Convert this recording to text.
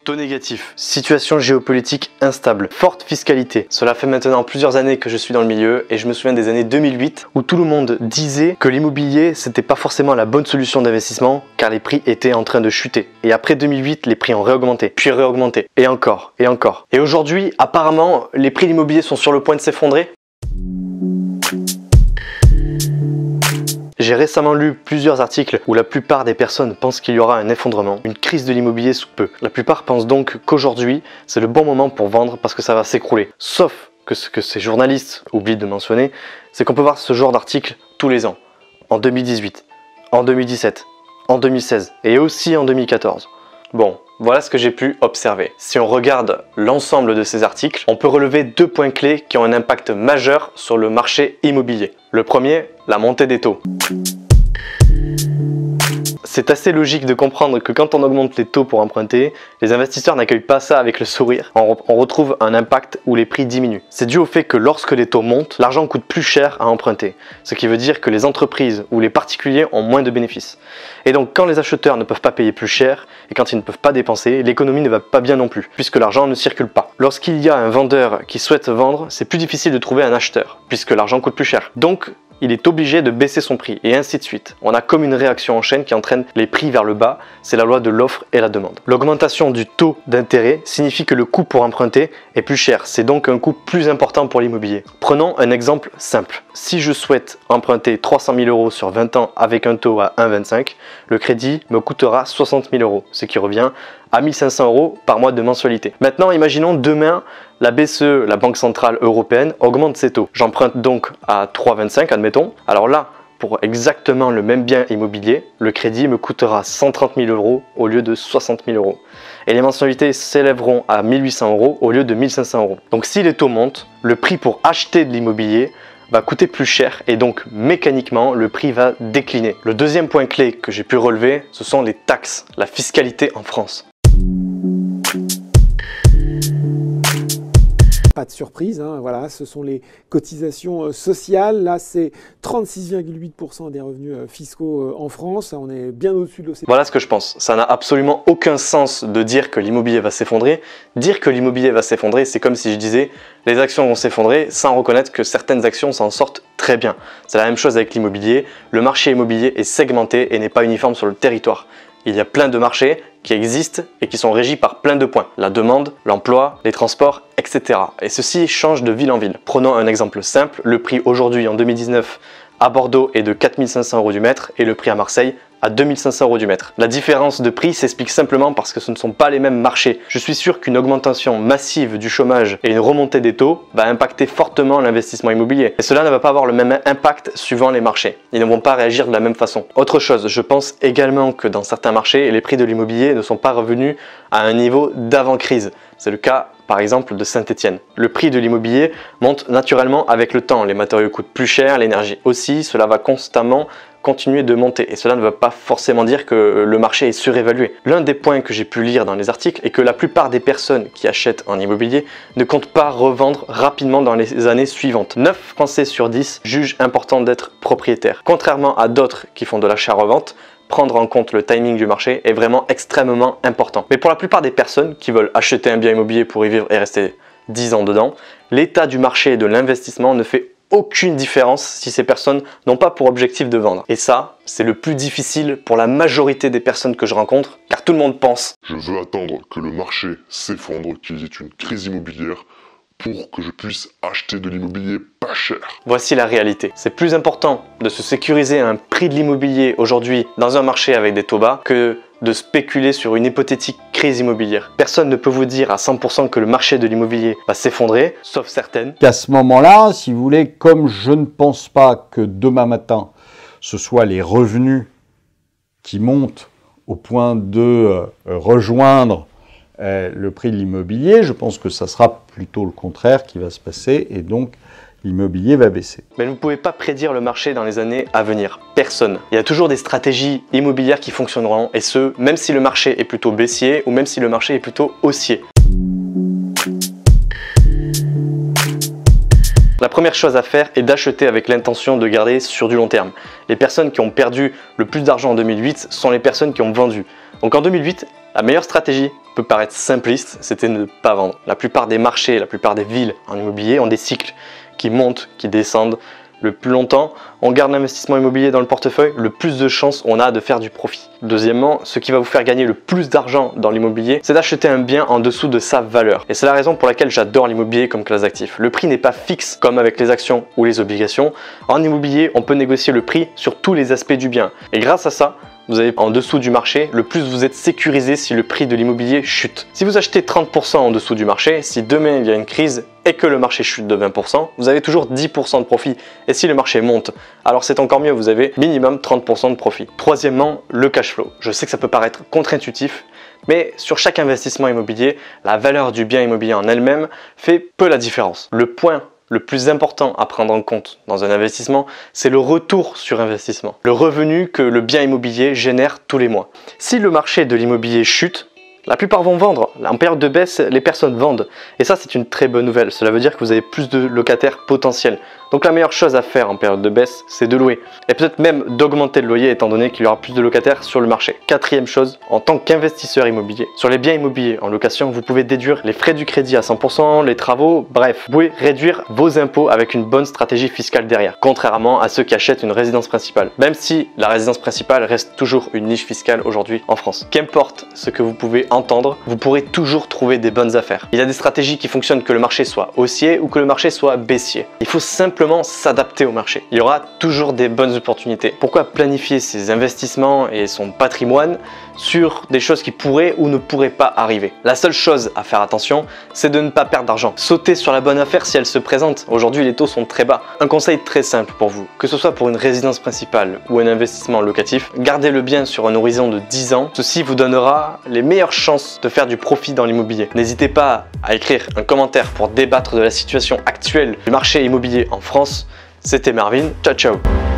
Taux négatif, situation géopolitique instable, forte fiscalité. Cela fait maintenant plusieurs années que je suis dans le milieu et je me souviens des années 2008 où tout le monde disait que l'immobilier c'était pas forcément la bonne solution d'investissement car les prix étaient en train de chuter. Et après 2008, les prix ont réaugmenté, puis réaugmenté, et encore, et encore. Et aujourd'hui, apparemment, les prix de l'immobilier sont sur le point de s'effondrer. J'ai récemment lu plusieurs articles où la plupart des personnes pensent qu'il y aura un effondrement, une crise de l'immobilier sous peu. La plupart pensent donc qu'aujourd'hui, c'est le bon moment pour vendre parce que ça va s'écrouler. Sauf que ce que ces journalistes oublient de mentionner, c'est qu'on peut voir ce genre d'articles tous les ans. En 2018, en 2017, en 2016 et aussi en 2014. Bon, voilà ce que j'ai pu observer. Si on regarde l'ensemble de ces articles, on peut relever deux points clés qui ont un impact majeur sur le marché immobilier. Le premier, la montée des taux. C'est assez logique de comprendre que quand on augmente les taux pour emprunter, les investisseurs n'accueillent pas ça avec le sourire. On retrouve un impact où les prix diminuent. C'est dû au fait que lorsque les taux montent, l'argent coûte plus cher à emprunter. Ce qui veut dire que les entreprises ou les particuliers ont moins de bénéfices. Et donc quand les acheteurs ne peuvent pas payer plus cher et quand ils ne peuvent pas dépenser, l'économie ne va pas bien non plus, puisque l'argent ne circule pas. Lorsqu'il y a un vendeur qui souhaite vendre, c'est plus difficile de trouver un acheteur, puisque l'argent coûte plus cher. Donc, il est obligé de baisser son prix, et ainsi de suite. On a comme une réaction en chaîne qui entraîne les prix vers le bas, c'est la loi de l'offre et la demande. L'augmentation du taux d'intérêt signifie que le coût pour emprunter est plus cher, c'est donc un coût plus important pour l'immobilier. Prenons un exemple simple. Si je souhaite emprunter 300 000 € sur 20 ans avec un taux à 1,25, le crédit me coûtera 60 000 €, ce qui revient à 1 500 € par mois de mensualité. Maintenant, imaginons demain, la BCE, la Banque Centrale Européenne, augmente ses taux. J'emprunte donc à 3,25, admettons. Alors là, pour exactement le même bien immobilier, le crédit me coûtera 130 000 € au lieu de 60 000 €. Et les mensualités s'élèveront à 1 800 € au lieu de 1 500 €. Donc si les taux montent, le prix pour acheter de l'immobilier va coûter plus cher et donc mécaniquement le prix va décliner. Le deuxième point clé que j'ai pu relever, ce sont les taxes, la fiscalité en France. Pas de surprise, hein, voilà, ce sont les cotisations sociales. Là, c'est 36,8% des revenus fiscaux en France. On est bien au-dessus de l'OCDE. Voilà ce que je pense. Ça n'a absolument aucun sens de dire que l'immobilier va s'effondrer. Dire que l'immobilier va s'effondrer, c'est comme si je disais les actions vont s'effondrer sans reconnaître que certaines actions s'en sortent très bien. C'est la même chose avec l'immobilier. Le marché immobilier est segmenté et n'est pas uniforme sur le territoire. Il y a plein de marchés qui existent et qui sont régis par plein de points. La demande, l'emploi, les transports, etc. Et ceci change de ville en ville. Prenons un exemple simple. Le prix aujourd'hui en 2019 à Bordeaux est de 4 500 € du mètre et le prix à Marseille à 2 500 € du mètre. La différence de prix s'explique simplement parce que ce ne sont pas les mêmes marchés. Je suis sûr qu'une augmentation massive du chômage et une remontée des taux va impacter fortement l'investissement immobilier. Et cela ne va pas avoir le même impact suivant les marchés. Ils ne vont pas réagir de la même façon. Autre chose, je pense également que dans certains marchés, les prix de l'immobilier ne sont pas revenus à un niveau d'avant-crise. C'est le cas par exemple de Saint-Étienne. Le prix de l'immobilier monte naturellement avec le temps. Les matériaux coûtent plus cher, l'énergie aussi, cela va constamment continuer de monter et cela ne veut pas forcément dire que le marché est surévalué. L'un des points que j'ai pu lire dans les articles est que la plupart des personnes qui achètent en immobilier ne comptent pas revendre rapidement dans les années suivantes. 9 Français sur 10 jugent important d'être propriétaire. Contrairement à d'autres qui font de l'achat-revente, prendre en compte le timing du marché est vraiment extrêmement important. Mais pour la plupart des personnes qui veulent acheter un bien immobilier pour y vivre et rester 10 ans dedans, l'état du marché et de l'investissement ne fait aucune différence si ces personnes n'ont pas pour objectif de vendre. Et ça, c'est le plus difficile pour la majorité des personnes que je rencontre, car tout le monde pense « Je veux attendre que le marché s'effondre, qu'il y ait une crise immobilière pour que je puisse acheter de l'immobilier pas cher. » Voici la réalité. C'est plus important de se sécuriser un prix de l'immobilier aujourd'hui dans un marché avec des taux bas que de spéculer sur une hypothétique crise immobilière. Personne ne peut vous dire à 100% que le marché de l'immobilier va s'effondrer, sauf certaines. À ce moment-là, si vous voulez, comme je ne pense pas que demain matin, ce soit les revenus qui montent au point de rejoindre le prix de l'immobilier, je pense que ça sera plutôt le contraire qui va se passer et donc l'immobilier va baisser. Mais vous ne pouvez pas prédire le marché dans les années à venir. Personne. Il y a toujours des stratégies immobilières qui fonctionneront, et ce, même si le marché est plutôt baissier ou même si le marché est plutôt haussier. La première chose à faire est d'acheter avec l'intention de garder sur du long terme. Les personnes qui ont perdu le plus d'argent en 2008 sont les personnes qui ont vendu. Donc en 2008, la meilleure stratégie peut paraître simpliste, c'était de ne pas vendre. La plupart des marchés, la plupart des villes en immobilier ont des cycles qui montent, qui descendent. Le plus longtemps on garde l'investissement immobilier dans le portefeuille, le plus de chances on a de faire du profit. Deuxièmement, ce qui va vous faire gagner le plus d'argent dans l'immobilier, c'est d'acheter un bien en dessous de sa valeur. Et c'est la raison pour laquelle j'adore l'immobilier comme classe d'actifs. Le prix n'est pas fixe comme avec les actions ou les obligations. En immobilier, on peut négocier le prix sur tous les aspects du bien. Et grâce à ça, vous avez en dessous du marché, le plus vous êtes sécurisé si le prix de l'immobilier chute. Si vous achetez 30% en dessous du marché, si demain il y a une crise et que le marché chute de 20%, vous avez toujours 10% de profit. Et si le marché monte, alors c'est encore mieux, vous avez minimum 30% de profit. Troisièmement, le cash flow. Je sais que ça peut paraître contre-intuitif, mais sur chaque investissement immobilier, la valeur du bien immobilier en elle-même fait peu la différence. Le point le plus important à prendre en compte dans un investissement, c'est le retour sur investissement. Le revenu que le bien immobilier génère tous les mois. Si le marché de l'immobilier chute, la plupart vont vendre. En période de baisse, les personnes vendent. Et ça, c'est une très bonne nouvelle. Cela veut dire que vous avez plus de locataires potentiels. Donc la meilleure chose à faire en période de baisse, c'est de louer. Et peut-être même d'augmenter le loyer étant donné qu'il y aura plus de locataires sur le marché. Quatrième chose, en tant qu'investisseur immobilier, sur les biens immobiliers en location, vous pouvez déduire les frais du crédit à 100%, les travaux, bref. Vous pouvez réduire vos impôts avec une bonne stratégie fiscale derrière. Contrairement à ceux qui achètent une résidence principale. Même si la résidence principale reste toujours une niche fiscale aujourd'hui en France. Qu'importe ce que vous pouvez entendre, vous pourrez toujours trouver des bonnes affaires. Il y a des stratégies qui fonctionnent que le marché soit haussier ou que le marché soit baissier. Il faut simplement s'adapter au marché. Il y aura toujours des bonnes opportunités. Pourquoi planifier ses investissements et son patrimoine sur des choses qui pourraient ou ne pourraient pas arriver? La seule chose à faire attention, c'est de ne pas perdre d'argent. Sautez sur la bonne affaire si elle se présente. Aujourd'hui, les taux sont très bas. Un conseil très simple pour vous, que ce soit pour une résidence principale ou un investissement locatif, gardez le bien sur un horizon de 10 ans. Ceci vous donnera les meilleures chances de faire du profit dans l'immobilier. N'hésitez pas à écrire un commentaire pour débattre de la situation actuelle du marché immobilier en France. C'était Marvin, ciao ciao.